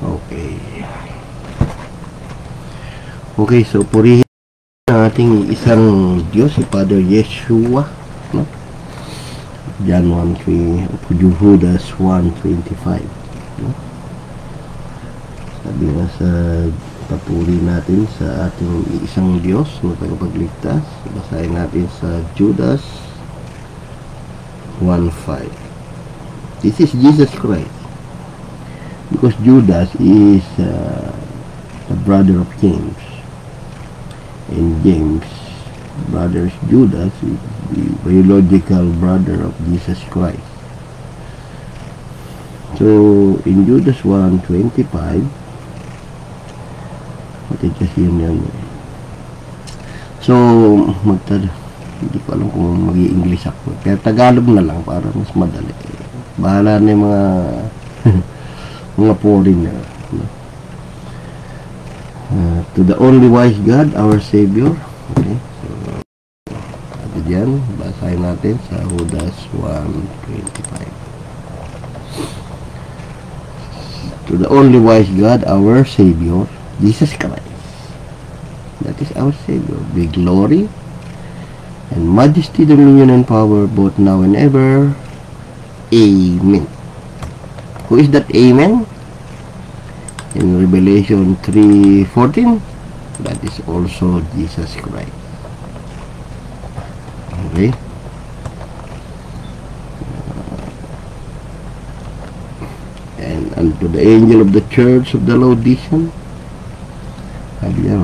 Okay. Okay, so purihin natin isang Diyos, si Father Yeshua, no? John 1:3, Judas 1:25, no? Sabi nga sa papuri natin sa ating isang Diyos na tagapagligtas. Basahin natin sa Judas 1:5. This is Jesus Christ, because Judas is the brother of James, and James, brothers Judas, is the biological brother of Jesus Christ. So in Judas 1:25, kasi yun. So hindi ko alam kung mag-i-English ako, kaya Tagalog na lang para mas madali. Bahala na yung mga mga foreigner, no? To the only wise God, our Savior. Okay, so diyan, basahin natin sa Judas 1:25. To the only wise God, our Savior, Jesus Christ. That is our Savior. Be glory and majesty, dominion, and power, both now and ever. Amen. Who is that Amen? In Revelation 3:14, that is also Jesus Christ. Okay. And unto the angel of the church of the Laodicean,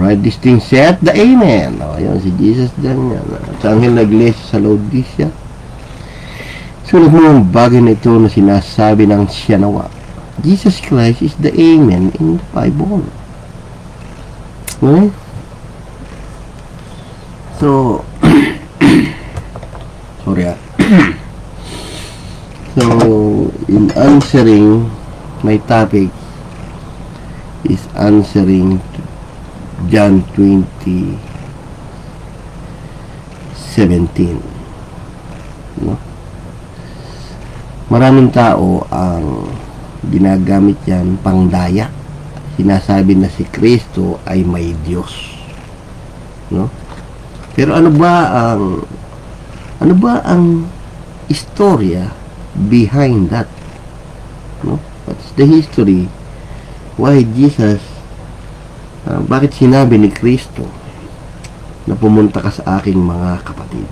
write this thing, saith the Amen. O, yun, si Jesus dyan yan. Sa anghel na iglesia sa Laodicea, sunod mo ang bagay na ito na sinasabi ng siya nawa. Jesus Christ is the Amen in the Bible. Okay? So, sorry so, in answering, my topic is answering John 20:17. No? Maraming tao ang ginagamit yan pangdaya. Sinasabi na si Kristo ay may Diyos, no? Pero ano ba ang istorya behind that, no? What's the history? Why Jesus, bakit sinabi ni Kristo na pumunta ka sa aking mga kapatid?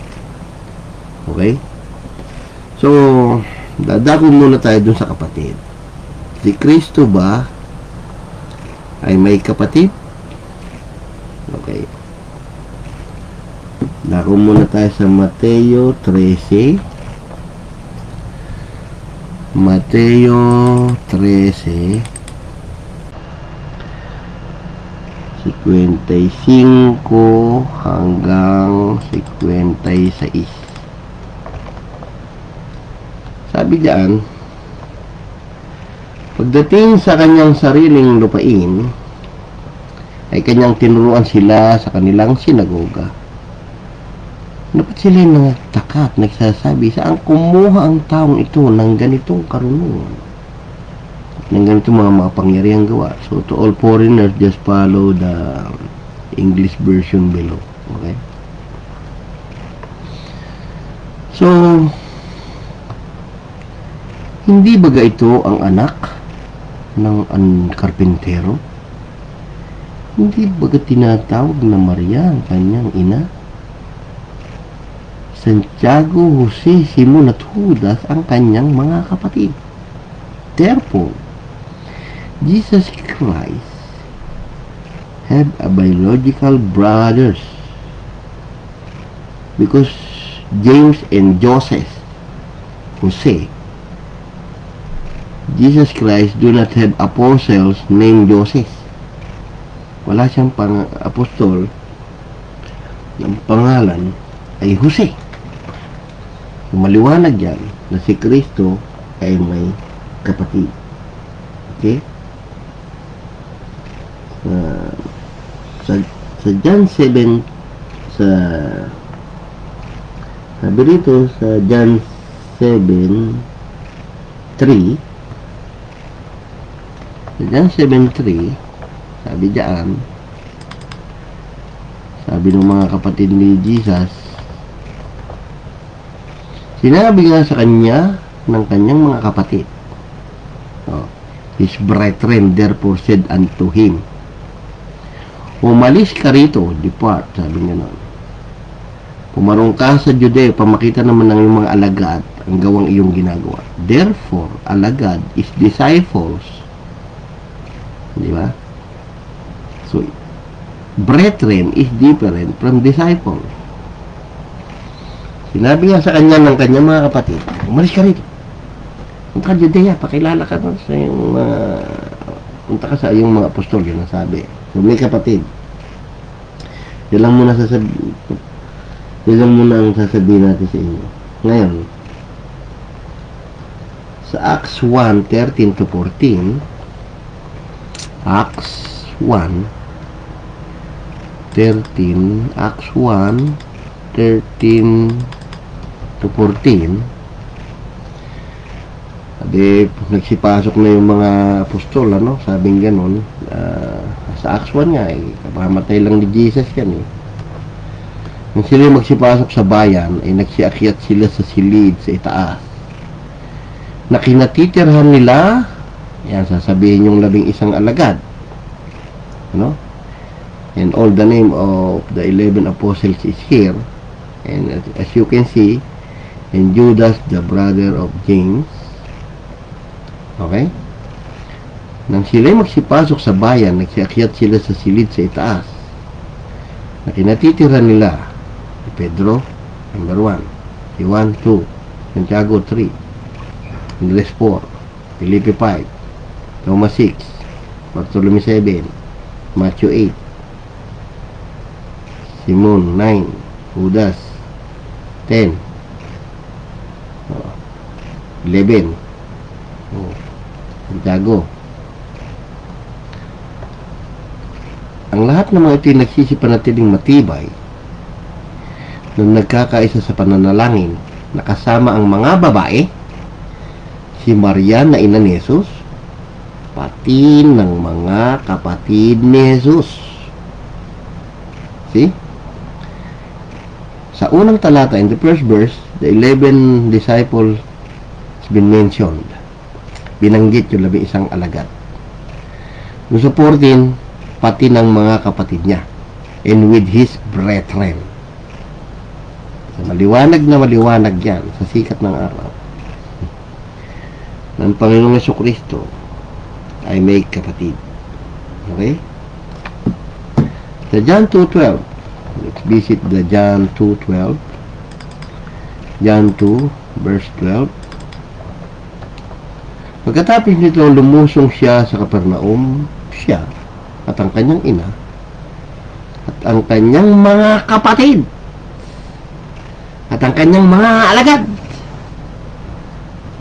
Okay? So, dadako muna tayo dun sa kapatid. Si Kristo ba ay may kapatid? Okay. Dako muna tayo sa Mateo 13. Mateo 13, 55 hanggang 56. Sabi diyan, pagdating sa kanyang sariling lupain, ay kanyang tinuruan sila sa kanilang sinagoga. Dapat sila nagtaka at nagsasabi, saan kumuha ang taong ito ng ganitong karunungan, ng ganitong mga makapangyarihang gawa? So to all foreigners, just follow the English version below. Okay? So, hindi baga ito ang anak ng karpintero? Hindi baga tinatawag na Maria ang kanyang ina? Santiago, Jose, Simon at Judas ang kanyang mga kapatid. Therefore, Jesus Christ had a biological brothers, because James and Joseph, Jose, Jesus Christ do not have apostles named Joseph. Wala siyang apostol ng pangalan ay Jose. Maliwanag yan na si Kristo ay may kapatid. Okay? Sa John 7, sabi rito sa John 7:3, Sa John 7:3, sabi diyan, sabi ng mga kapatid ni Jesus, sinabi nga sa kanya ng kanyang mga kapatid, his brethren therefore said unto him, umalis ka rito, depart, sabi nga nun. Pumarong ka sa Judea, pamakita naman ng iyong mga alagad ang gawang iyong ginagawa. Therefore, alagad is disciples. Di ba? So, brethren is different from disciples. Sinabi nga sa kanya ng kanyang mga kapatid, umalis ka rito. Punta ka Judea, pakilala ka sa iyong punta ka sa iyong mga apostol, yun ang sabi. So, may kapatid. Yan lang muna ang sasabihin natin sa inyo. Ngayon, sa Acts 1:13 to 14, Acts 1:13, Acts 1:13 to 14, sabi, nagsipasok na yung mga apostol, sabing ganon, sa Acts 1 nga, kapamatay lang ni Jesus yan Nung sila magsipasok sa bayan, ay nagsiakyat sila sa silid sa itaas. Na kinatitirhan nila, yan, sasabihin yung 11 alagad. And all the name of the 11 apostles is here. And as you can see, and Judas, the brother of James. Okay? Nang sila magsipasok sa bayan, nagsiakyat sila sa silid sa itaas. Na kinatitirhan nila, Pedro, number 1, Juan 2, Santiago 3, Andres 4, Felipe 5, Thomas 6, Bartolome 7, Matthew 8, Simon 9, Judas 10, 11, Santiago. Ang lahat ng mga ito ay nagsisipanatiling matibay nung nagkakaisa sa pananalangin, nakasama ang mga babae, si Maria na ina ni Jesus, pati ng mga kapatid ni Jesus. See? Sa unang talata, in the first verse, the 11 disciples has been mentioned. Binanggit yung 11 alagad. Nung sa 14, pati ng mga kapatid niya, and with his brethren. Maliwanag na maliwanag yan sa sikat ng araw ng Panginoong Jesucristo ay may kapatid. Okay? Sa John 2:12, let's visit the John 2:12. John 2 verse 12. Pagkatapos nito, lumusong siya sa Capernaum, siya at ang kanyang ina at ang kanyang mga kapatid at ang kanyang mga alagad.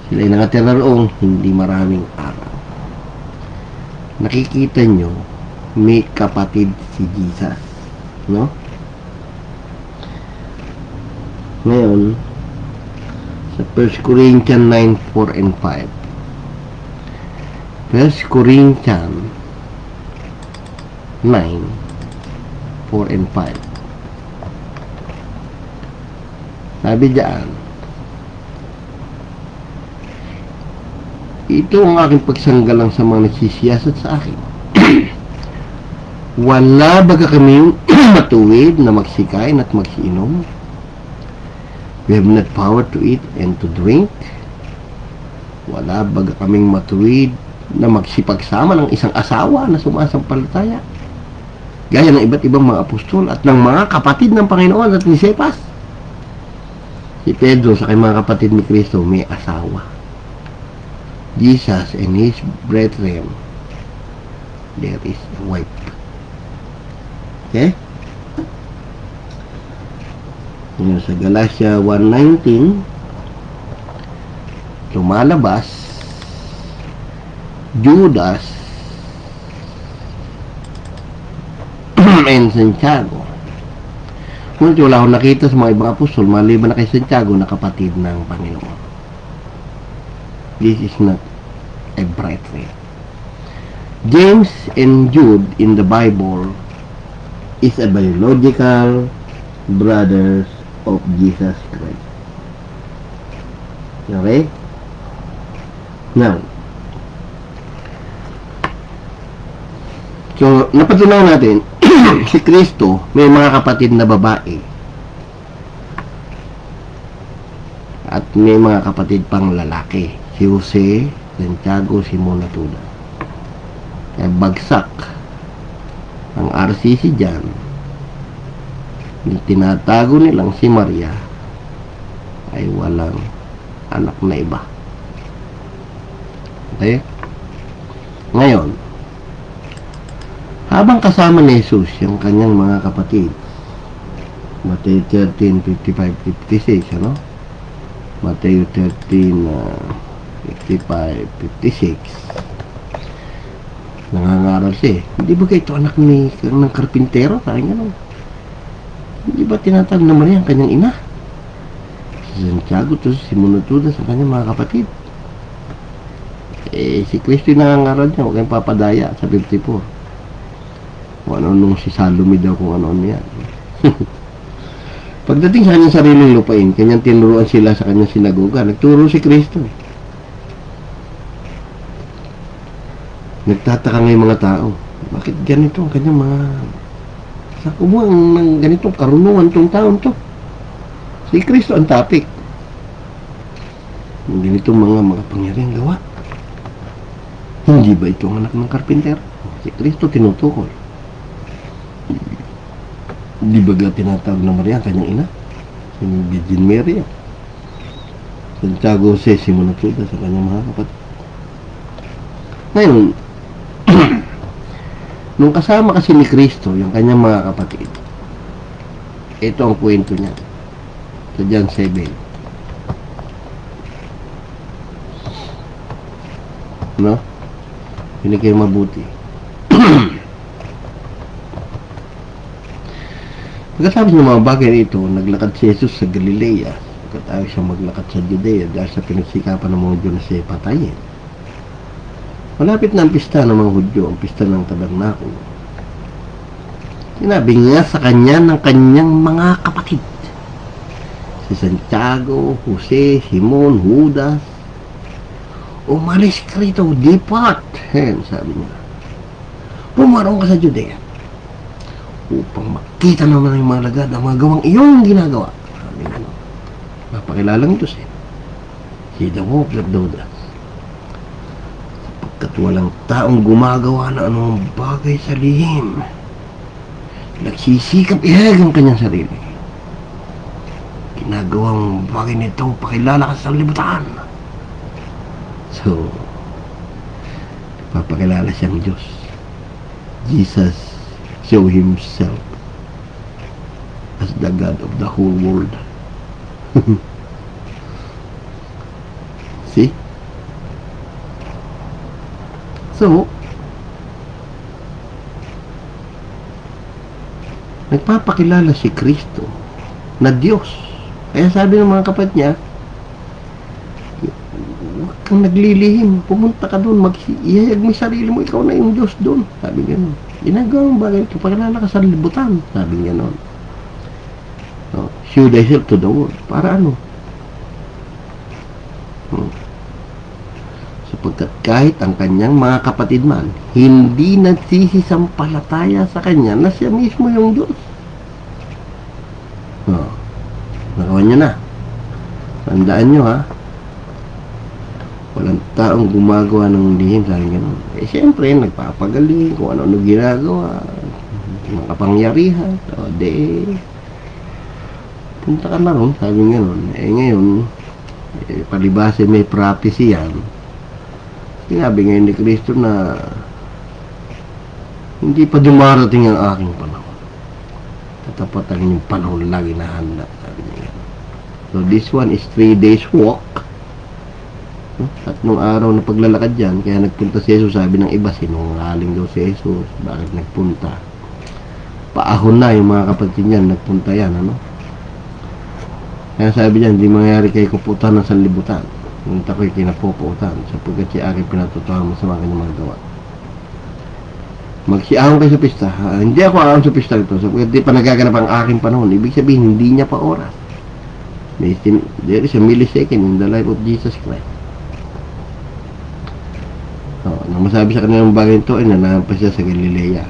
Sila'y nakatira roong hindi maraming araw. Nakikita nyo, may kapatid si Jesus. No? Ngayon, sa 1 Corinthians 9:4 and 5. 1 Corinthians 9:4 and 5. Sabi diyan, ito ang aking pagsanggalang sa mga nagsisiyasat sa akin. Wala baga kami matuwid na magsikain at magsiinom? We have not power to eat and to drink? Wala baga kaming matuwid na magsipagsama ng isang asawa na sumasampalataya? Gaya ng iba't ibang mga apostol at ng mga kapatid ng Panginoon at ni Cephas. Si Pedro sa kay mga kapatid ni Kristo may asawa. Jesus and his brethren, there is a wife. Okay? Ngayon sa Galatia 1:19, lumalabas Judas and Santiago. Ngunit wala akong nakita sa mga ibang apostol maliban na kay Santiago na kapatid ng Panginoon. This is not a brethren. James and Jude in the Bible is a biological brothers of Jesus Christ. Okay? Now, so, napatunaw natin, si Kristo may mga kapatid na babae at may mga kapatid pang lalaki. Si Jose, Santiago, Simon at Judas. Kaya bagsak ang RCC dyan. Yung tinatago nilang si Maria ay walang anak na iba. Okay? Ngayon, habang kasama ni Jesus yung kanyang mga kapatid, Matthew 13, 55, 56, ano? Matthew 13, 55, 56. Nangangaral siya eh. Hindi ba kayo ito anak ng karpintero? Parang gano'n. Hindi ba tinatawag na Maria ang kanyang ina? Si Santiago, to si Simon at Judas ang kanyang mga kapatid. Eh, si Kristo yung nangangaral niya. Huwag kayong papadaya sa 54. Kung ano-anong si Salome daw, kung ano-ano yan. Pagdating sa kanyang sariling lupain, kanyang tinuruan sila sa kanyang sinagoga. Nagturo si Kristo. Nagtataka ngayong mga tao. Bakit ganito ang kanyang mga... Sa kumuha ng ganitong karunungan tong taon to? Si Kristo ang topic. Ganitong mga pangyariang gawa. Hindi ba ito ang anak ng karpintero? Si Kristo tinutukol. Hindi ba tinatawag na Maria ang kanyang ina? Si Virgin Mary. Santiago, Jose, Simon at Judas sa kanyang mga kapatid. Ngayon, nung kasama kasi ni Kristo, yung kanyang mga kapatid, ito ang kwento niya. Sa John 7. No? Hindi kayo mabuti. Pagkatapos ng mga bagay ito, naglakad si Jesus sa Galilea. Pagkatapos siya maglakad sa Judea dahil sa pinagsikapan ng mga Hudyo na siya patayin. Malapit na ang pista ng mga Hudyo, ang pista ng Tabernakul. Sinabi niya sa kanya ng kanyang mga kapatid. Si Santiago, Jose, Simon, Judas. Umalis ka rito, depart. Sabi niya. Pumarong ka sa Judea upang makita naman ng mga lagad ang mga gawang iyong ginagawa. Sabi niya, mapakilalang Diyos eh. He the walk of Judas. Sapagkat walang taong gumagawa na anong bagay sa lihim. Nagsisikap ihag ang kanyang sarili. Ginagawang bagay nito pakilala ka sa libutan. So, papakilala siyang Diyos. Jesus show himself as the God of the whole world. See? So, nagpapakilala si Kristo na Diyos. Kaya sabi ng mga kapatid niya, huwag kang naglilihim, pumunta ka doon, ihayag mo yung sarili mo, ikaw na yung Diyos doon. Sabi gano'n. Ginagawang bagay ito, pakilala ka sa libutan. Sabi gano'n. No, show thyself to the world. Para ano? Sapagkat kahit ang kanyang mga kapatid man, hindi nagsisisampalataya sa kanya na siya mismo yung Diyos. Nagawa niya na. Tandaan nyo ha. Walang taong gumagawa ng lihim, sabi gano'n. Eh siyempre, nagpapagaling kung ano-ano ginagawa. Mga kapangyarihan. So, punta ka na ron, sabi gano'n. Eh ngayon, palibase may prophecy yan. Sinabi ngayon ni Kristo na hindi pa dumarating ang aking panahon. Tatapat ang inyong panahon lagi na handa. Sabi niya. So this one is 3 days walk. Tatlong araw na paglalakad dyan. Kaya nagpunta si Jesus. Sabi ng iba, sinungaling daw si Jesus. Bakit nagpunta? Paahon na yung mga kapatid niyan. Nagpunta yan, ano? Kaya sabi niya, hindi mangyari kay kuputan ng sanlibutan. Ngunit ako'y kinapuputan sapagkat si aking pinatutuhan mo sa mga kanyang mga gawa. Magsiahon kayo sa pista. Hindi ako aahon sa pista ito. Hindi pa nagaganap ang aking panahon. Ibig sabihin, hindi niya pa oras. There is a millisecond in the life of Jesus Christ. Nang masabi sa kanilang bagay ito, ay nanampas siya sa Galilea.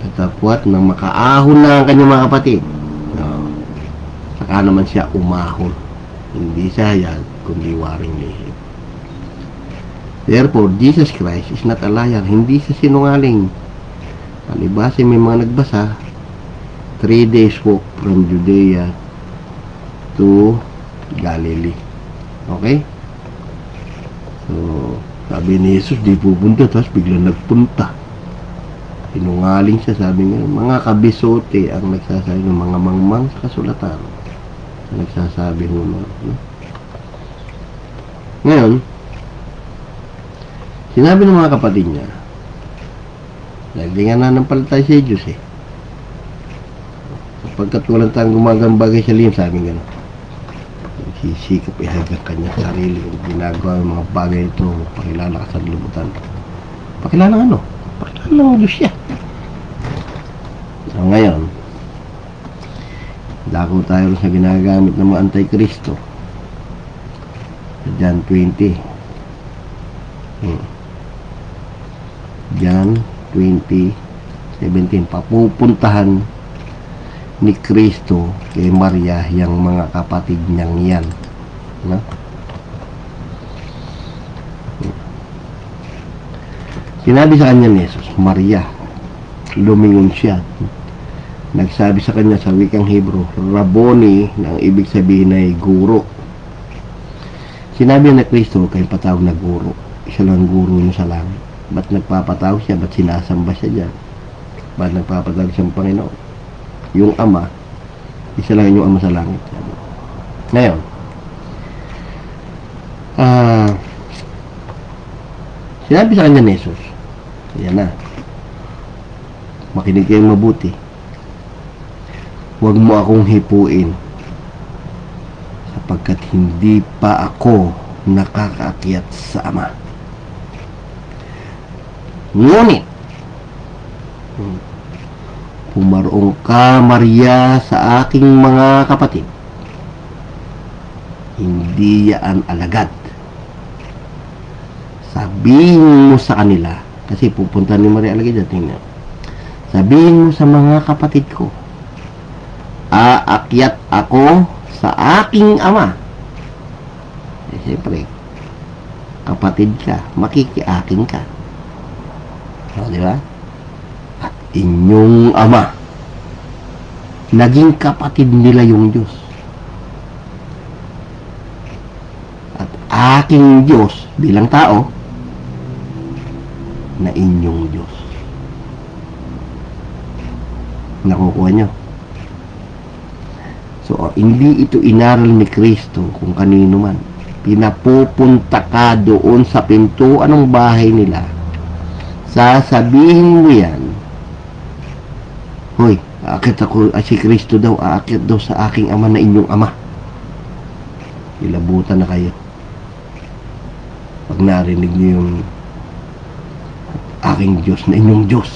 Tatapwat nang makaahon na ang kanyang mga kapatid. Saka naman siya umahon. Hindi siya hayag, kundi waring lihim. Therefore, Jesus Christ is not a liar. Hindi siya sinungaling. Palibhasa may mga nagbasa, 3 days walk from Judea to Galilee. Okay? So, sabi ni Jesus, di pupunta, tapos biglang nagpunta. Sinungaling siya, sabi nga, mga kabisote ang nagsasabi ng mga mangmang sa kasulatan. Nagsasabi mo, no? Ngayon, sinabi ng mga kapatid niya, naglingan na ng palatay si Diyos eh. Sapagkat walang tayong gumagambagay sa lihim, sabi nga, sisikap ihag ang kanyang sarili kung ginagawa ng mga bagay ito, pakilala ka sa libutan. Pakilala ano? Pakilala ng Diyos siya. So ngayon, dako tayo sa ginagamit ng mga antikristo. John 20. John 20:17. Papupuntahan ni Kristo kay Maria yang mga kapatid niyang yan. No? Sinabi sa kanya ni Jesus, Maria. Lumingon siya. Nagsabi sa kanya sa wikang Hebrew, Rabboni, na ang ibig sabihin ay guro. Sinabi na Kristo, kayong patawag na guro. Isa lang guro niya sa langit. Ba't nagpapatawag siya? Ba't sinasamba siya dyan? Ba't nagpapatawag siyang Panginoon? Yung Ama, isa lang yung Ama sa langit. Ngayon, sinabi sa kanya ni Jesus, yan na, makinig kayong mabuti. Huwag mo akong hipuin sapagkat hindi pa ako nakakaakyat sa Ama. Ngunit, pumaroong ka, Maria, sa aking mga kapatid. Hindi yan alagad. Sabihin mo sa kanila, kasi pupunta ni Maria alagad natin na. Sabihin mo sa mga kapatid ko, aakyat ako sa aking Ama. Eh, siyempre, kapatid ka, makikiakin ka. O, di ba? At inyong Ama, naging kapatid nila yung Diyos. At aking Diyos bilang tao, na inyong Diyos. Nakukuha nyo? So, hindi ito inaral ni Kristo kung kanino man. Pinapupunta ka doon sa pintuan ng bahay nila. Sasabihin mo yan, hoy, aakit ako, si Kristo daw, aakit daw sa aking Ama na inyong Ama. Ilabutan na kayo. Pag narinig niyo yung aking Diyos na inyong Diyos.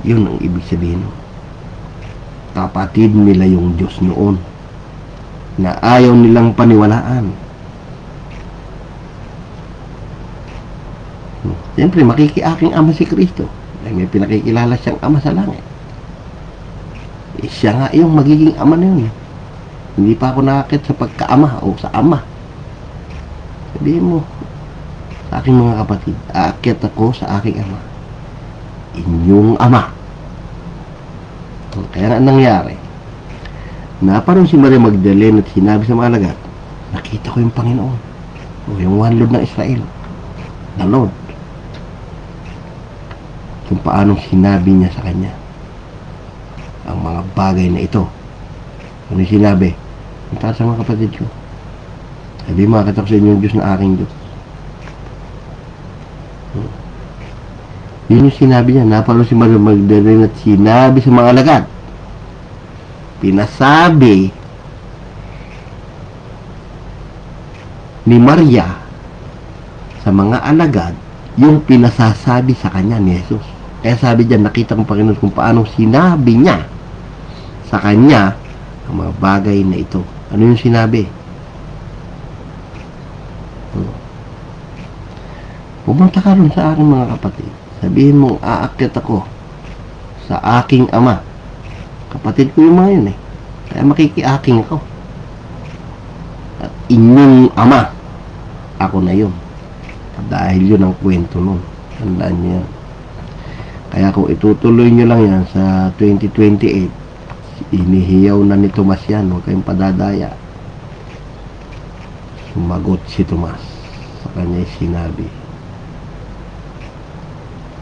Yun ang ibig sabihin. Kapatid nila yung Diyos noon na ayaw nilang paniwalaan. Siyempre, makikiaking Ama si Kristo. May pinakikilala siyang Ama sa langit. Siya nga yung magiging Ama na yun. Hindi pa ako nakakit sa pagka-ama o sa Ama. Sabihin mo sa aking mga kapatid, aakyat ako sa aking Ama, inyong Ama. Kaya nga nangyari, naparong si Maria Magdalene at sinabi sa mga alagad, nakita ko yung Panginoon, o yung One Lord ng Israel, the Lord. Kung paanong sinabi niya sa kanya ang mga bagay na ito. Ano sinabi? Para sa mga kapatid ko, sabi, makakita ko sa inyo yung Diyos na aking Diyos. Yun yung sinabi niya. Napalo si Maria Magdalene at sinabi sa mga alagad. Pinasabi ni Maria sa mga alagad yung pinasasabi sa kanya ni Jesus. Kaya sabi diyan, nakita ng Panginoon kung paano sinabi niya sa kanya ang mga bagay na ito. Ano yung sinabi? Pumunta ka rin sa aking mga kapatid. Sabihin mong aakyat ako sa aking ama. Kapatid ko yung mga yun eh. Kaya makikiaking ako. At inyong ama, ako na yun. Dahil yun ang kwento nun. Tandaan niyo yan. Kaya kung itutuloy nyo lang yan sa 2028, inihiyaw na ni Tomas yan. Huwag kayong padadaya. Sumagot si Tomas. Sa kanya sinabi,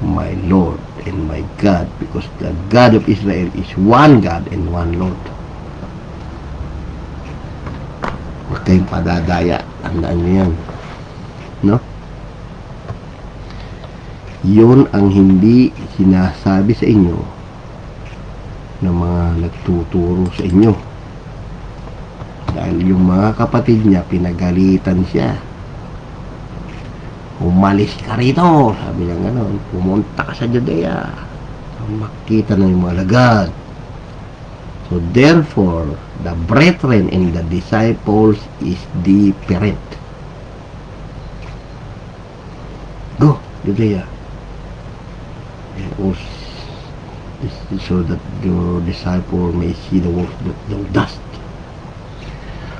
my Lord and my God, because the God of Israel is one God and one Lord. Huwag kayong padadaya. Tandaan nyo yan. No? Yun ang hindi sinasabi sa inyo ng mga nagtuturo sa inyo. Dahil yung mga kapatid niya, pinagalitan siya. Umalis ka rito, sabi niya gano'n. Pumunta ka sa Judea. Makita na yung mga alagad. So therefore, the brethren and the disciples is different. Go, Judea. So that your disciple may see the work that thou dost.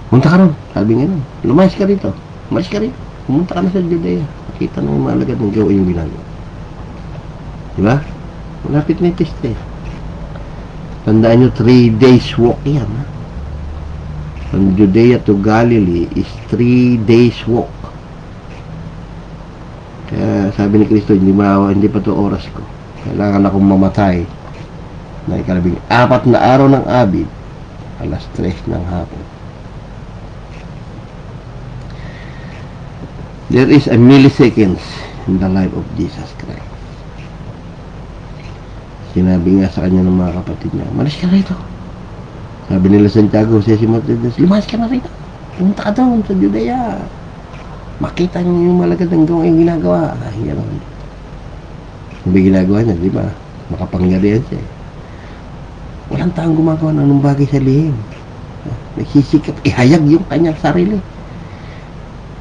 Punta ka ron, sabi nga nun. Lumayas ka rito. Umalis ka rito. Pumunta ka na sa Judea. Makita na yung mga alagad ng gawa yung ginagawa. Diba? Malapit na yung piste. Tandaan nyo, 3 days walk yan. Ha? From Judea to Galilee is 3 days walk. Kaya sabi ni Kristo, hindi pa to oras ko. Kailangan akong mamatay na ikalabing 4 na araw ng Abib, alas 3 ng hapon. There is a milliseconds in the life of Jesus Christ. Sinabi nga sa kanya ng mga kapatid niya, malis ka rito. Sabi nila Santiago, si Matthew, lumayas ka na rito. Punta ka doon sa Judea. Makita niyo yung malagad ng gawang yung ginagawa. Yan. Hindi ginagawa niya, di ba? Makapangyarihan siya. Walang taong gumagawa ng anong bagay sa lihim. Nagsisikap, ihayag yung kanyang sarili.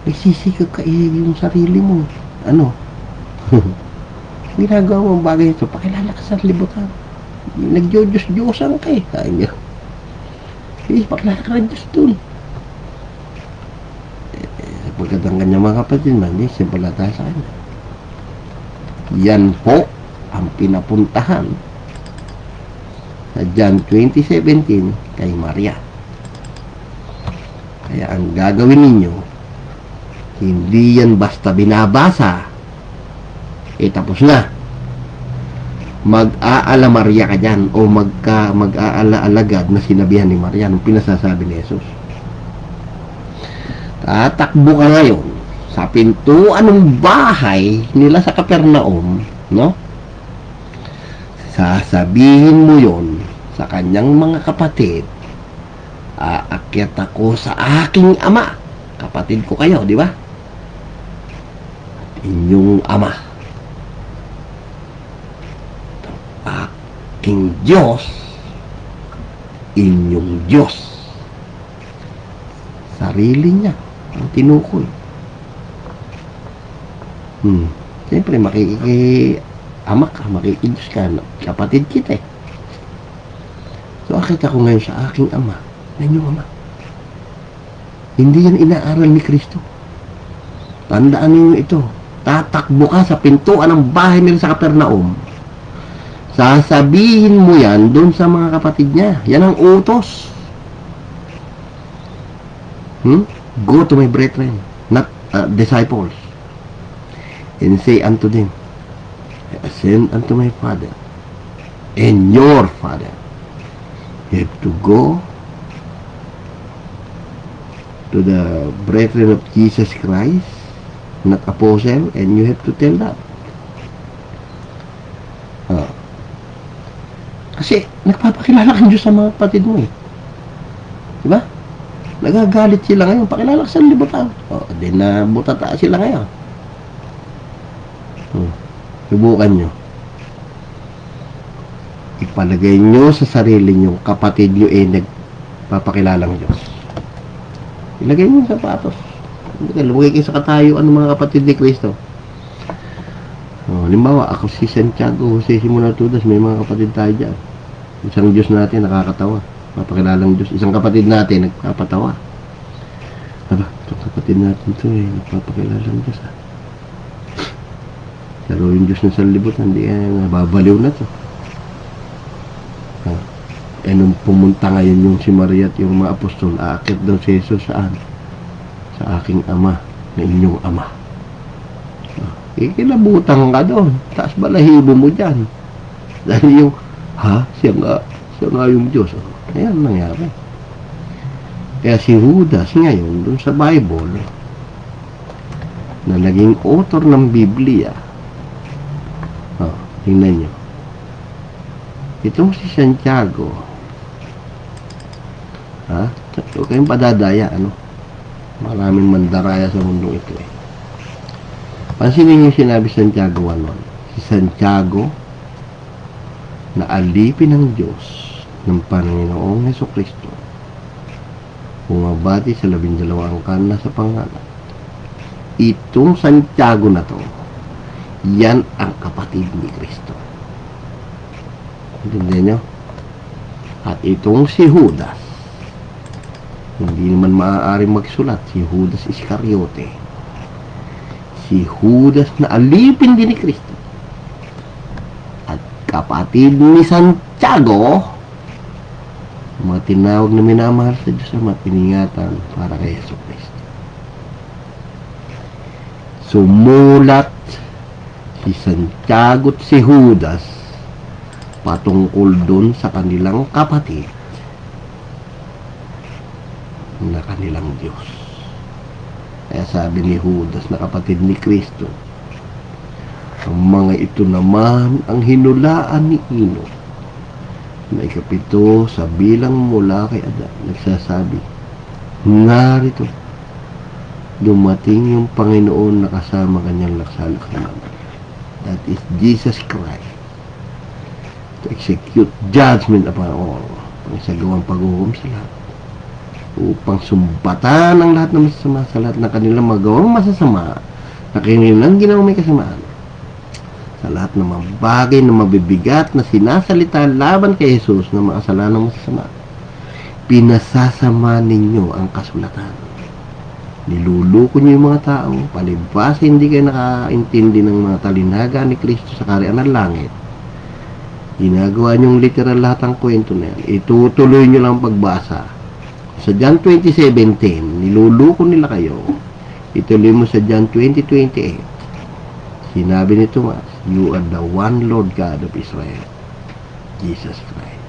Nagsisikap ka, ihayag yung sarili mo. Ano? Ginagawa mo ang bagay ito, pakilala ka sa libutan. Nag-Diyos-Diyosan ka eh. Kaya niya. Pakilala ka rin Diyos dun. Pagkat ang kanyang mga kapatid man, hindi siya palataya sa kanya. Yan po ang pinapuntahan sa John 20:17 kay Maria. Kaya ang gagawin ninyo, hindi yan basta binabasa, tapos na. Mag-aala Maria ka dyan, o mag-aala alagad na sinabihan ni Maria nung pinasasabi ni Jesus. Tatakbo ka ngayon sa pintuan ng bahay nila sa Capernaum, no? Sasabihin mo yon sa kanyang mga kapatid, aakyat ako sa aking ama. Kapatid ko kayo, di ba? Inyong ama. Aking Diyos, inyong Diyos. Sarili niya ang tinukoy. Siyempre, makikiamak ka, makikidus ka, kapatid kita eh. So, akit ako ngayon sa aking ama, na inyong ama. Hindi yan inaaral ni Kristo. Tandaan niyo ito. Tatakbo ka sa pintuan ng bahay nila sa Capernaum. Sasabihin mo yan doon sa mga kapatid niya. Yan ang utos. Go to my brethren, not disciples, and say unto them, I ascend unto my Father and your Father. You have to go to the brethren of Jesus Christ, not apostle, and you have to tell that. Kasi nagpapakilala kang Diyos sa mga kapatid mo eh. Diba? Nagagalit sila ngayon. Pakilala ka sa libutan. Di na butata sila ngayon. Subukan nyo. Ipalagay nyo sa sarili nyo, kapatid nyo nagpapakilalang Diyos. Ilagay nyo sa sapatos. Lumagay kayo sa katayuan ng mga kapatid ni Kristo. Halimbawa, ako si Santiago Jose Simon Artudas, may mga kapatid tayo dyan. Isang Diyos natin nakakatawa. Papakilalang Diyos. Isang kapatid natin nagpapatawa. Aba, itong kapatid natin ito nagpapakilalang Diyos ha. Pero yung Diyos na sa libutan, hindi nababaliw na to. Nung pumunta ngayon yung si Maria at yung mga apostol, aakyat daw si Jesus saan? Sa aking ama, na inyong ama. Kilabutan ka doon. Taas balahibo mo dyan. Dahil yung, siya nga yung Diyos. Ayan nangyari. Kaya si Judas ngayon, dun sa Bible, na naging author ng Biblia, tingnan nyo. Itong si Santiago, huwag kayong padadaya, maraming mandaraya sa mundong ito Pansinin niyo sinabi Santiago 1:1. Si Santiago na alipin ng Diyos ng Panginoong Hesukristo, bumabati sa 12 angkan na sa pangalan. Itong Santiago na to, yan ang kapatid ni Kristo. Intindihan nyo? At itong si Judas, hindi naman maaaring magsulat, si Judas Iscariote. Si Judas na alipin din ni Kristo. At kapatid ni Santiago, mga tinawag na minamahal sa Diyos ang matiningatan para kay Jesucristo. Sumulat si Santiago at si Judas patungkol dun sa kanilang kapatid na kanilang Diyos. Kaya sabi ni Judas na kapatid ni Kristo, ang mga ito naman ang hinulaan ni Enoch na ikapito sa bilang mula kay Adan. Nagsasabi, narito, dumating yung Panginoon na kasama kanyang laksalak na naman. That is Jesus Christ, to execute judgment upon all, pangsagawang paghukom sa lahat, upang sumbatan ang lahat ng masasama sa lahat ng kanilang magawang masasama na kanilang ginawang may kasamaan, sa lahat ng mga bagay na mabibigat na sinasalita laban kay Jesus na mga kasalanang masasama. Pinasasama ninyo ang kasulatan. Niluluko nyo yung mga tao, palibas hindi kayo nakaintindi ng mga talinaga ni Kristo sa kaharian ng langit. Ginagawa nyong literal lahat ng kwento na yan. Itutuloy nyo lang pagbasa. Sa John 20:17, niluluko nila kayo. Ituloy mo sa John 20:28. Sinabi ni Tomas, you are the one Lord God of Israel, Jesus Christ.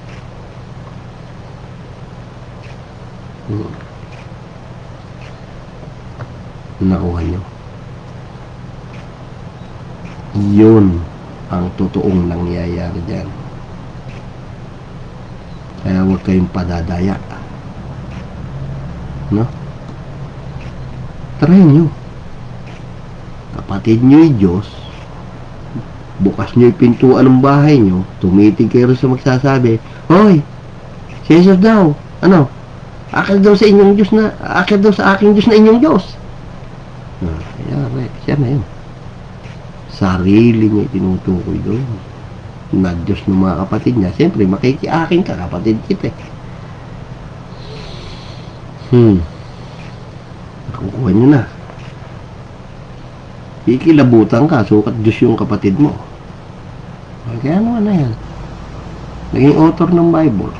Nakuha nyo. Yun ang totoong nangyayari dyan. Kaya huwag kayong padadaya. No? Try nyo. Kapatid nyo yung Diyos, bukas nyo yung pintuan ng bahay nyo, tumitig kayo sa magsasabi, hoy, si Jesus daw, akit daw sa inyong Diyos na, akit daw sa aking Diyos na inyong Diyos. Siya na yun. Sarili niya tinutukoy doon. Na Diyos ng mga kapatid niya. Siyempre, makikiakin ka, kapatid kita. Nakukuha nyo na. Ikilabutan ka, sukat Diyos yung kapatid mo. Kaya naman na yan. Naging author ng Bible.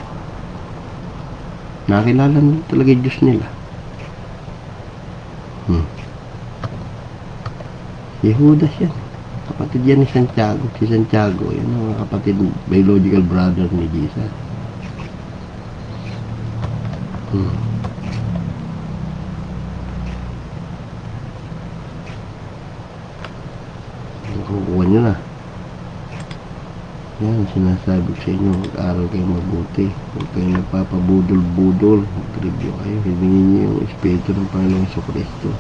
Nakilala nila talaga yung Diyos nila. Si Judas yan. Kapatid yan ni Santiago. Si Santiago, yan ang kapatid, biological brother ni Jesus. Nakukuha nyo na. Yan, sinasabi ko sa inyo, mag-aral kayo mabuti. Huwag kayo nagpapabudol-budol. Mag-review kayo. Hibingin nyo yung Espiritu ng Panginoong Jesucristo.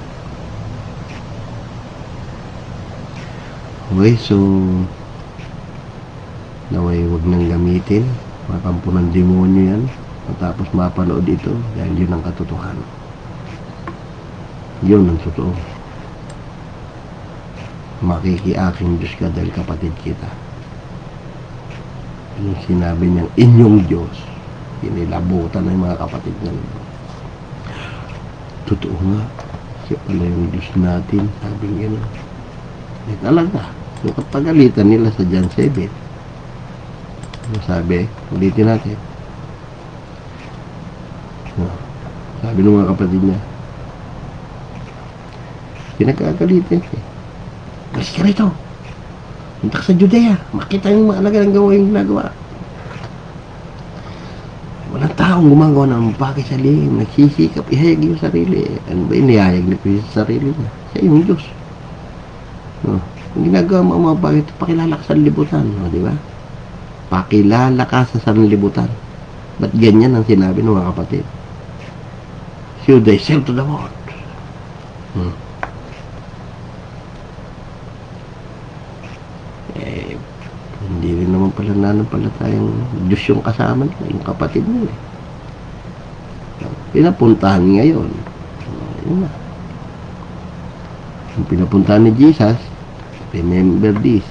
Okay, so naway wag nang gamitin. Makampo ng demonyo yan. Matapos mapanood ito, dahil yun ang katotohanan. Yun ang totoo. Makikiaking Diyos ka dahil kapatid kita. Yung sinabi niyang inyong Diyos, inilabutan ng mga kapatid niya. Totoo nga. Siya pala yung Diyos natin. Sabi niya na. Eh talaga. Yung kapagalitan nila sa John 7. Sabi, ulitin natin. Sabi ng mga kapatid niya, pinagkagalitin siya. Kasi ka rito. Punta ka sa Judea. Makita yung mga alaga ng gawain ginagawa. Walang taong gumagawa ng pakisalim, nagsisikap, ihayag yung sarili. Ano ba inihayag ni Kristo sa sarili niya? Siya yung Diyos. Ang ginagawa mo mga bakit, pakilala ka sa libutan. Di ba? Pakilala ka sa sanlibutan. Ba't ganyan ang sinabi ng mga kapatid? Show thyself to the world. Hindi rin naman pala nanampalatayang Diyos yung kasama nila, yung kapatid nila. Pinapuntahan ngayon. Yun na. Yung pinapuntahan ni Jesus, remember this.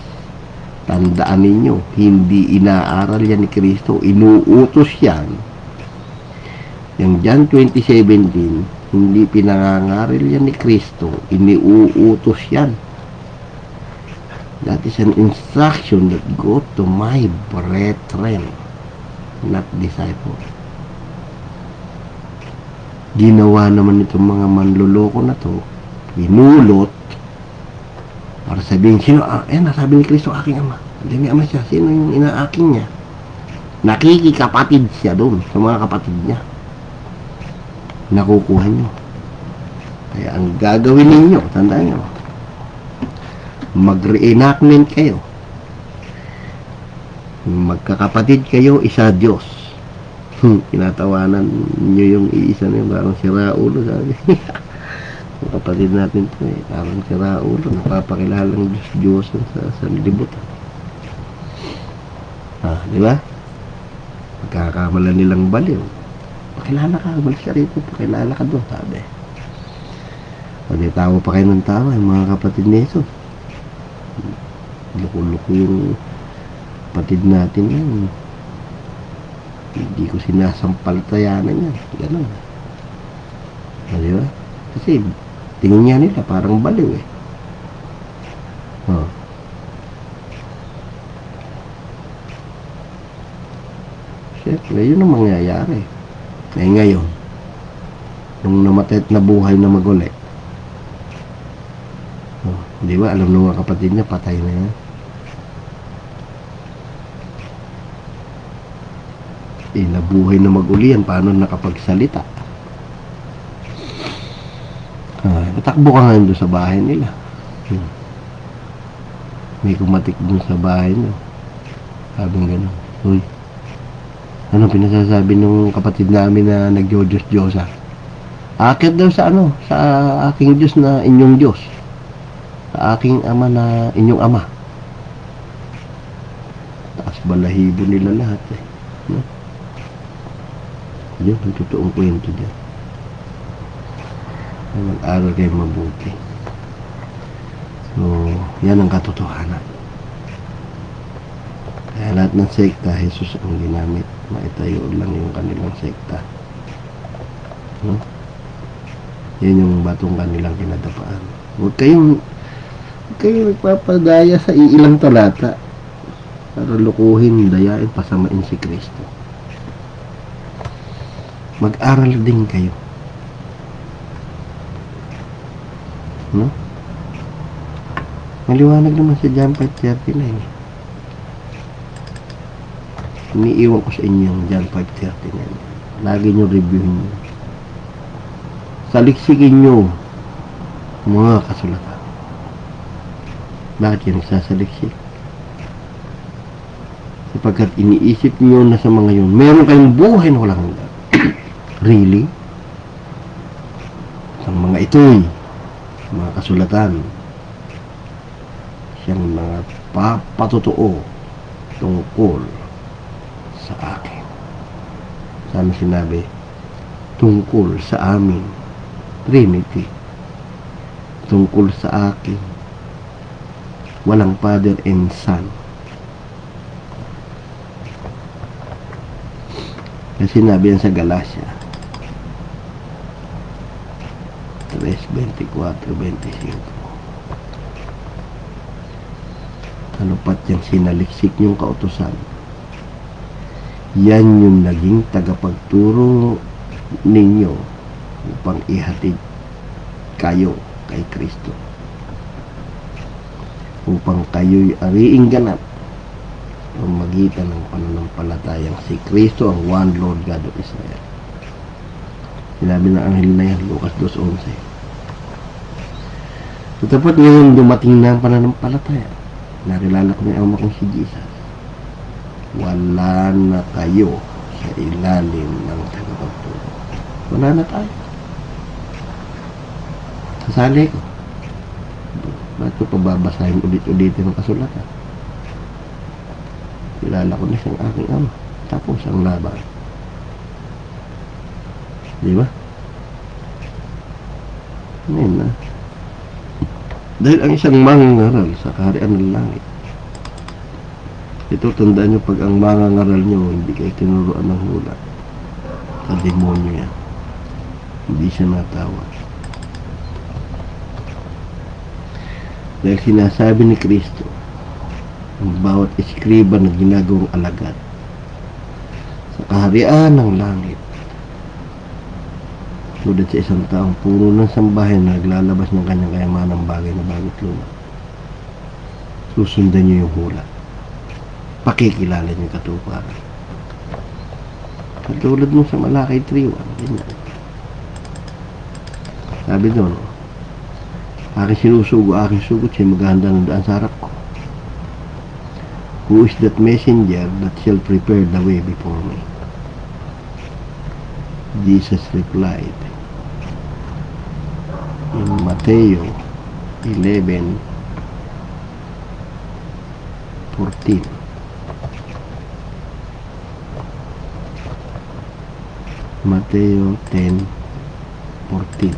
Tandaan ninyo, hindi inaaral yan ni Kristo, inuutos yan. Yung John 20:17, hindi pinangangaral yan ni Kristo, iniuutos yan. That is an instruction that go to my brethren, not disciples. Ginawa naman itong mga manluloko na to, inulot, para sabihin, sino, nasabi ni Kristo, aking ama. Hindi may ama siya, sino yung inaaking niya? Nakikikapatid siya doon, sa mga kapatid niya. Nakukuha nyo. Kaya ang gagawin ninyo, tandaan nyo, mag-reenactment kayo. Magkakapatid kayo, isa Diyos. Tinatawanan nyo yung iisa na yun, parang si Raulo, sabi. Ang kapatid natin to parang si Raulo, napapakilalang Diyos sa libutan. Di ba? Magkakamala nilang baliw. Pakilala ka, umalis ka rito, pakilala ka doon, sabi. Pwede tawa pa kayo ng tawa, yung mga kapatid na ito. Loko-loko yung kapatid natin yan. Hindi ko sinasampaltayanan yan. Ganun. Di ba? Kasi, tingin niya nila, parang baliw eh. Siyempre, yun ang mangyayari. Eh ngayon, nung namatay at nabuhay na magulit, di ba, alam ng mga kapatid niya, patay na yan. Nabuhay na mag-uli yan, paano nakapagsalita? Natakbo ka nga doon sa bahay nila. May kumatik doon sa bahay niya. Sabi nga gano'n, uy, ano pinasasabi ng kapatid namin na nag-Diyos-Diyosa? Akit daw sa sa aking Diyos na inyong Diyos. Sa aking ama na inyong ama. Taas balahibo nila lahat eh. Yun ang totoong kwento dyan. Mag-aral kayo mabuti. So, yan ang katotohanan. Kaya lahat ng sekta, Jesus ang ginamit. Maitayo lang yung kanilang sekta. Yan yung batong kanilang kinadapaan. Huwag kayong nagpapadaya sa ilang talata para lukuhin, dayain, pasamain si Kristo. Mag-aral din kayo. Maliwanag naman sa John 5:39. Iniiwan ko sa inyo yung John 5:39. Lagi nyo reviewin nyo. Saliksikin nyo mga kasulatan. Bakit yung nagsasaliksik? Sapagkat iniisip nyo na sa mga yun, meron kayong buhay na walang hanggan. Really? Sa mga ito'y mga kasulatan, siyang mga papatotoo tungkol sa akin. Saan sinabi? Tungkol sa amin, Trinity. Tungkol sa akin, walang Father and Son. Kasi sinabi yan sa Galatia 3:24-25. Ano pat yung sinaliksik niyong kautusan, yan yung naging tagapagturo ninyo upang ihatid kayo kay Kristo, upang kayo'y ariing ganap pamagitan ng pananampalatayang si Kristo ang one Lord God of Israel. Sinabi ng anghel na yan, Lucas 2:11. So, dapat ngayon dumating na ang pananampalataya. Nakilala ko na yung ama kong si Jesus. Wala na kayo sa ilalim ng tagapagturo. Wala na tayo. Sasali ko. Bakit ko pababasahin ulit-ulitin ng kasulatan? Kilala ko na siyang aking ama. Tapos ang laban. Di ba? Ngayon na. Dahil ang isang mangangaral sa kaharian ng langit. Ito, tandaan nyo, pag ang mangangaral nyo, hindi kayo tinuruan ng hula. Sa demonyo yan. Hindi siya natawag. Dahil sinasabi ni Kristo, ang bawat eskriba na ginagawang alagad sa kaharian ng langit, tulad sa isang taong puno ng sambahin na naglalabas ng kanyang kayamanang bagay na bagit luma, susundan niyo yung hula. Pakikilala niyo yung katuparan. Katulad mo sa Malakay 3:1, ganyan. Sabi doon, aking sinusugo, aking sugot, siya maghahanda ng daan sa harap ko. Who is that messenger that shall prepare the way before me? Jesus replied in Matthew 11:14. Matthew 10:14.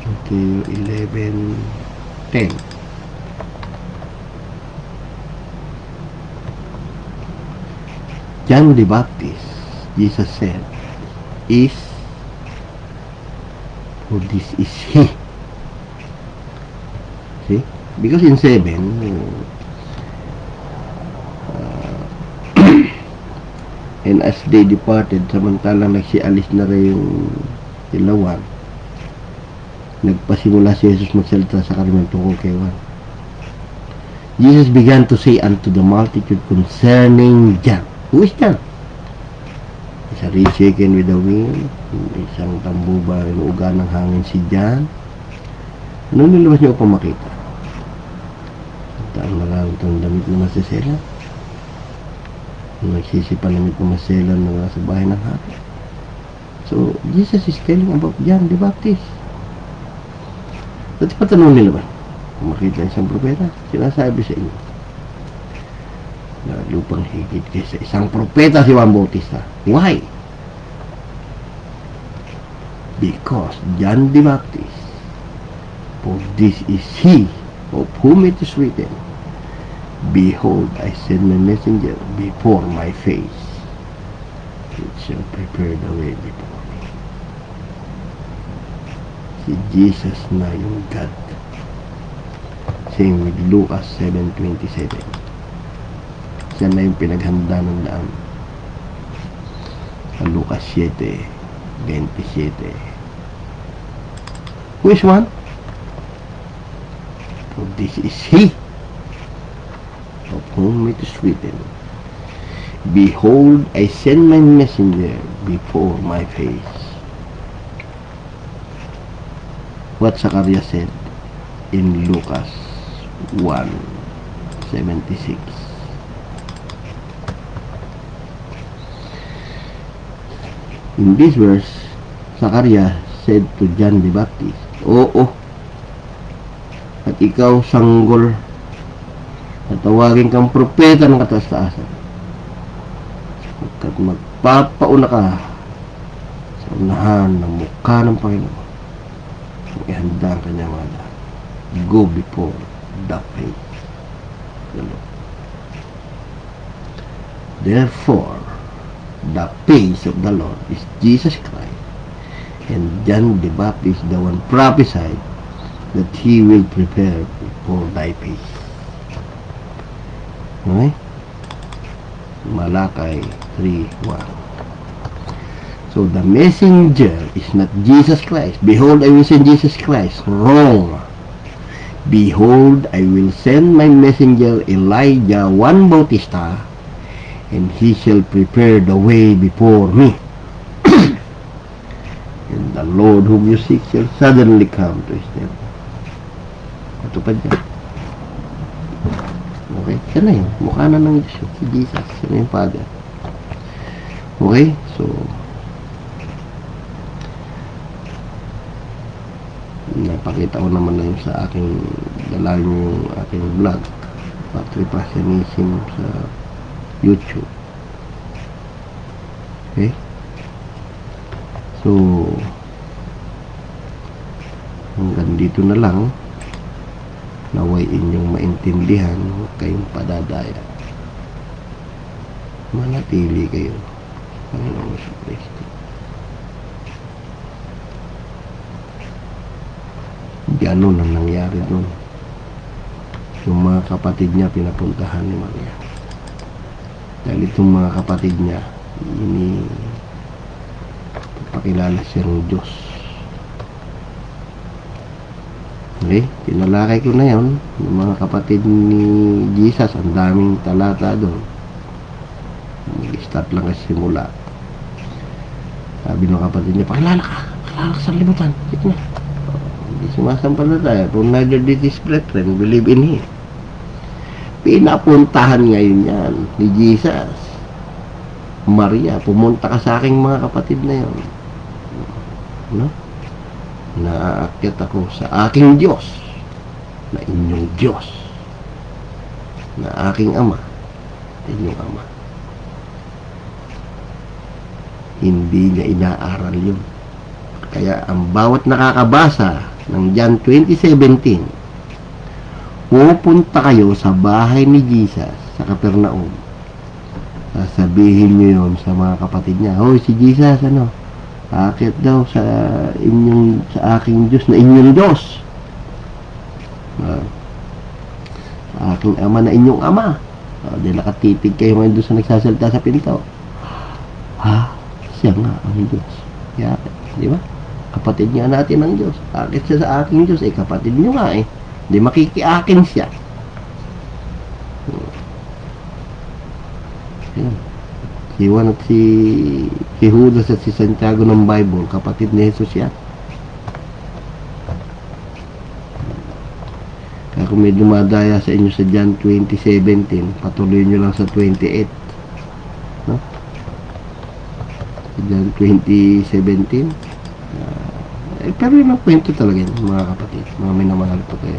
Matthew 11:10. John the Baptist, Jesus said, this is he. See? Because in 7, and as they departed, samantalang nagsialis na rin yung ilawan, nagpasimula si Jesus magsalita sa kanila tungkol kay Juan. Jesus began to say unto the multitude concerning John. Who is John? Isa rin shaken with the wind, isang tambuba, inuuga ng hangin si John. Ano nilabas niyo upang makita? Ang nararamtang damit na masisela, nagsisipanamit ng masela na nasa bahay ng hari. So, Jesus is telling about John the Baptist. Dati patanong nila ba? Kung makita isang propeta, sinasabi sa inyo na lupang higit kaysa isang propeta si Juan Bautista. Why? Because John the Baptist, for this is he of whom it is written, behold, I send my messenger before my face, which shall prepare the way before me. Si Jesus na yung God. Same with Lucas 7:27. Siya na yung pinaghanda ng daan. Sa Lucas 7:27. Who is one? For this is he of whom it is written, behold, I send my messenger before my face. What Zacharias said in Lucas 1:76. In this verse, Zacharias said to John the Baptist, Oo. At ikaw, sanggol, natawagin kang propeta ng kataas-taasan. At magpapauna ka sa unahan ng mukha ng Panginoon. Ihanda ang kanyang mga lahat. Go before the face of the Lord. Therefore, the face of the Lord is Jesus Christ. And John the Baptist, the one prophesied that he will prepare for thy face. Okay? Malakay 3:1. So the messenger is not Jesus Christ. Behold, I will send Jesus Christ. Wrong. Behold, I will send my messenger Elijah Juan Bautista, and he shall prepare the way before me. And the Lord whom you seek shall suddenly come to his name. Ito pa dyan. Okay? Siya na yun. Mukha na ng Diyos. Si Jesus. Siya na yung Father. Okay? So, napakita ko naman na yun sa aking dalawin yung aking vlog. Patripasyanism sa YouTube. Okay? So, hanggang dito na lang. Naway inyong maintindihan, huwag kayong padadaya. Manatili kayo sa Panginoong Kristo. Ganon ang nangyari doon. Yung mga kapatid niya pinapuntahan ni Maria. Dahil itong mga kapatid niya, papakilala siyang Diyos. Okay, tinalakay ko na yun. Yung mga kapatid ni Jesus, ang daming talata doon. Mag-start lang kasi simula. Sabi ng kapatid niya, pakilala ka sa libutan. Sige na. Hindi sumasampalataya. Kung neither did his brethren believe in him. Pinapuntahan ngayon yan ni Jesus. Maria, pumunta ka sa aking mga kapatid na yun. No? Naaakyat ako sa aking Diyos, na inyong Diyos, na aking Ama, inyong Ama. Hindi niya inaaral yun. Kaya ang bawat nakakabasa ng John 20:17, pupunta kayo sa bahay ni Jesus sa Capernaum. Sasabihin niyo yun sa mga kapatid niya, "Hoy, si Jesus, aakyat daw sa aking Diyos na inyong Diyos. Sa aking Ama na inyong Ama." Dahil nakatitig kayo ngayon doon sa nagsasalita sa pinto. Siya nga ang Diyos. Kaya, di ba? Kapatid nga natin ang Diyos. Akit siya sa aking Diyos. Kapatid nyo nga Di makikiakin siya. Ayan. Si Juan at si Judas at si Santiago ng Bible, kapatid ni Jesus yan. Kaya kung may dumadaya sa inyo sa John 20:17, patuloy nyo lang sa 28. No? Sa John 20:17. Pero yun ang kwento talaga yun, mga kapatid. Mga minamahal po kayo.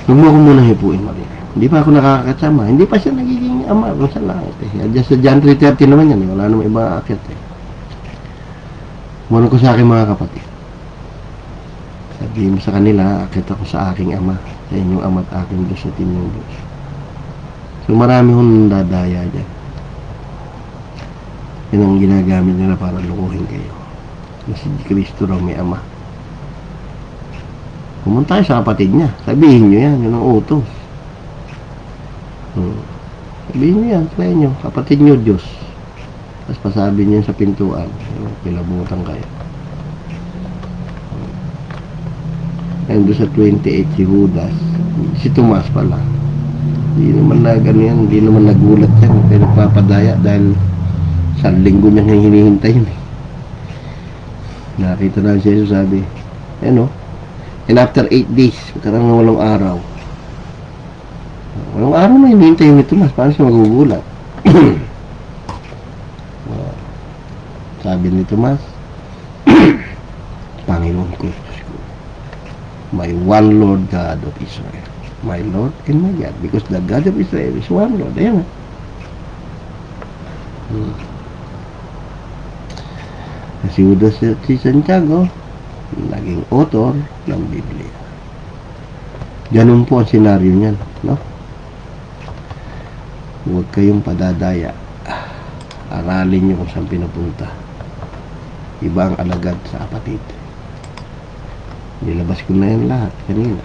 Huwag mo ko muna hipuin, Maria. Hindi pa ako nakakasama. Hindi pa siya nagiging ama kung sa langit Just sa John 3:30 naman yan Wala namang ibang aakyat Muna ko sa aking mga kapatid. Sabihin mo sa kanila, aakyat ako sa aking Ama, sa inyong Ama at aking Diyos at inyong Diyos. So marami hong dadaya dyan. Yan ang ginagamit nila para lukuhin kayo. Si Kristo raw may Ama. Pumunta kayo sa kapatid niya. Sabihin nyo yan, yun ang utos. Sabihin nyo yan sa inyo, kapatid nyo Diyos. Tapos pasabi nyo sa pintuan, kilabutan kayo. And doon sa 28, si Judas, si Tomas pala, hindi naman hindi naman nagulat yan, pero nagpapadaya dahil sa linggo niyang hinihintay yun Nakita na si Jesus, sabi, and after 8 days, karang na 8 araw, walang araw na hinihintay ni Tomas. Paano siya magugulat? Sabi ni Tomas, Panginoon ko, Diyos ko. My one Lord God of Israel. My Lord and my God. Because the God of Israel is one Lord. Ayan. Si Judas si Santiago, naging author ng Biblia. Ganun po ang senaryo niyan, no? Huwag kayong padadaya. Aralin niyo kung saan pinupunta. Iba ang alagad sa kapatid. Nilabas ko na yan lahat kanina.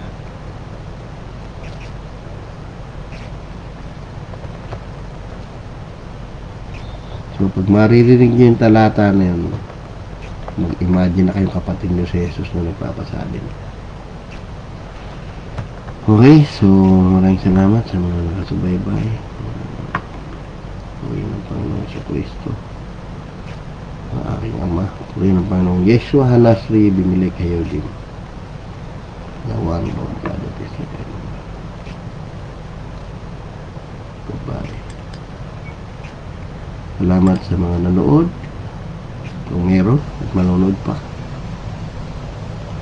So, pag maririnig niyo yung talata na yun, mag-imagine na kayong kapatid niyo si Jesus na nagpapasalin. Okay, so maraming salamat sa mga nakasubaybay. Puri ng Panginoon sa Kristo, ang aking Ama. Puri ng Panginoon Yeshua Hanasri, bimili kayo din. The one Lord God of Israel. Goodbye. Salamat sa mga nanood, kung meron at manonood pa.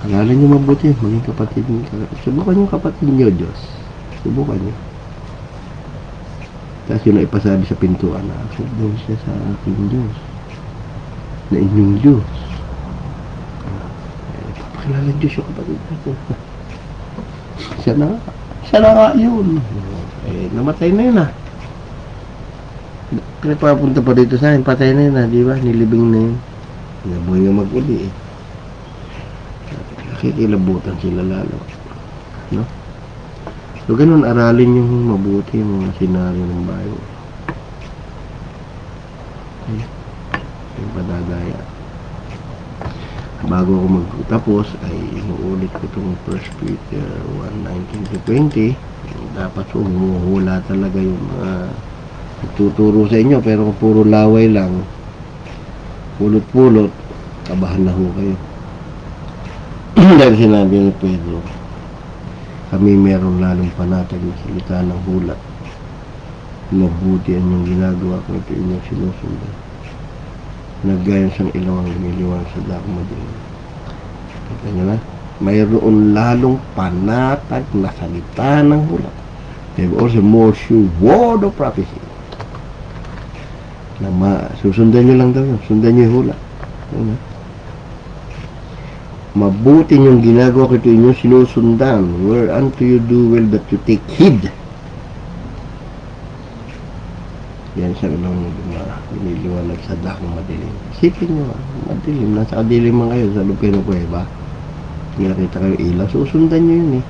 Alala nyo mabuti, maging kapatid nyo. Subukan yung kapatid nyo, Diyos. Subukan nyo. Tapos yun na ipasabi sa pintuan na, akit daw siya sa aking Diyos. Na inyong Diyos. Papakilala Diyos yung kapatid nyo. Siya na nga yun. Namatay na yun Kaya papunta pa dito sa akin, patay na yun di ba? Nilibing na yun. Nabuhay nga mag-uli Nakikilabutan sila lalo. No? So, ganun, aralin yung mabuti yung mga senaryo ng Bible. Okay? Yung padadaya. Bago ako magtapos, ay inuulit ko itong 1 Peter 1:19-20. Dapat humuhula talaga yung tuturo sa inyo, pero kung puro laway lang, pulot-pulot, kabahan na ho kayo. Dahil sinabi ni Pedro, kami meron lalong panatag na salita ng hula. Mabuti ang yung ginagawa kung ito inyong sinusundan. Naggayon siyang ilawang lumiliwang sa dakong madilim. Kita nyo na? Mayroon lalong panatag na salita ng hula. They have also more sure word of prophecy. Susundan nyo lang daw yun. Sundan nyo yung hula. Mabuti yung ginagawa ko ito inyong sinusundan. Whereunto you do well that you take heed. Yan siya lang lumiliwanag sa dakong madilim. Isipin nyo, madilim. Nasa kadilim man kayo sa lupin ng kuweba. Nakita kayo ilaw. Susundan nyo yun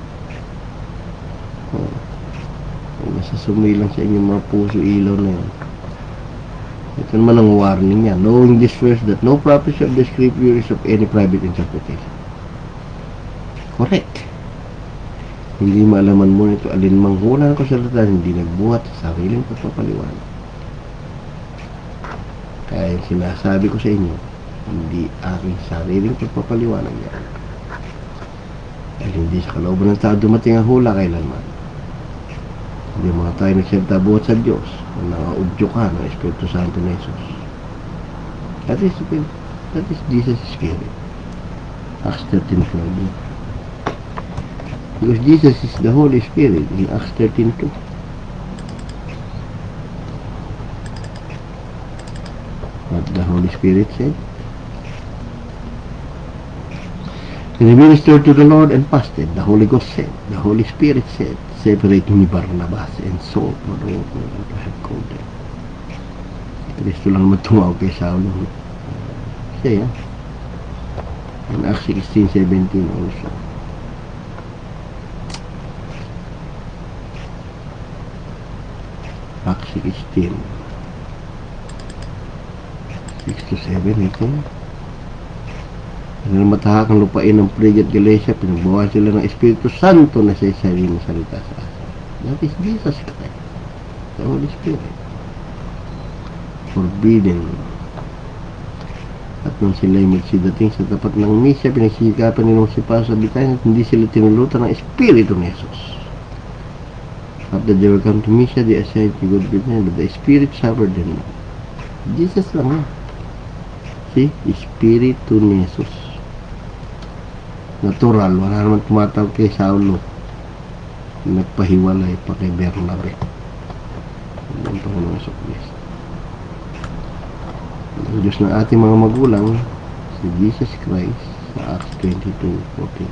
Nasa sumilang sa inyong mga puso ilaw na yun. Ito naman ang warning niya. Knowing this first, that no prophecy of the scripture is of any private interpretation. Correct. Hindi maalaman mo nito alinmang hula ng kasulatan, hindi nagbuhat sa sariling pagpapaliwanag. Kaya yung sinasabi ko sa inyo, hindi aking sariling pagpapaliwanag yan. Dahil hindi sa kalooban ng tao dumating ang hula kailanman. Hindi mga tayo nagsalita buhat sa Diyos na nakaudyo ka ng Espiritu Santo na Jesus. That is Jesus' Spirit. Acts 13:12. Because Jesus is the Holy Spirit in Acts 13:2. What the Holy Spirit said. And he ministered to the Lord and fasted. The Holy Ghost said. The Holy Spirit said, separate me Barnabas and Saul for the work to have called them. Kristo lang naman tumawag kay Saulo. Siya yan. In Acts 16:17 also. Acts 16 6-7 ito. Nang matahak ang lupain ng Phrygia at Galatia, pinagbawa sila ng Espiritu Santo na sa isaling salita sa atin. That is Jesus Christ, the Holy Spirit. Forbidden. At nung sila'y magsidating sa tapat ng misya, pinagsikapan nilang si Pao sa bitayan at hindi sila tinulutan ng Espiritu ni Jesus. After they were come to misya, they assigned to good witness, but the Spirit suffered them. Jesus lang yan. See? Espiritu ni Jesus. natural, wala naman tumatawag kay Saulo. Nagpahiwalay pa kay Bernabe. Ang Panginoong Jesucristo. Ang Diyos ng ating mga magulang, si Jesus Christ, sa Acts 22:14.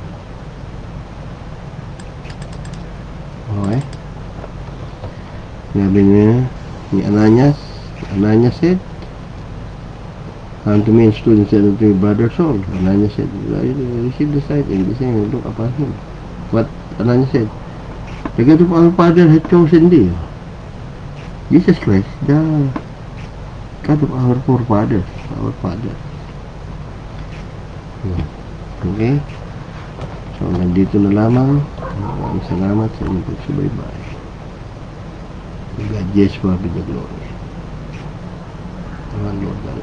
Okay? Sinabi niya ni Ananias said, unto me and students said unto me, Brother Saul. Ananias said, I received the sight and the same look upon him. What Ananias said, the God of our Father had chosen thee. Jesus Christ, the God of our forefathers, our Father. Okay? So, nandito na lamang. Maraming salamat sa inyong pagsubaybay. God, yes, for the glory. Lord, God,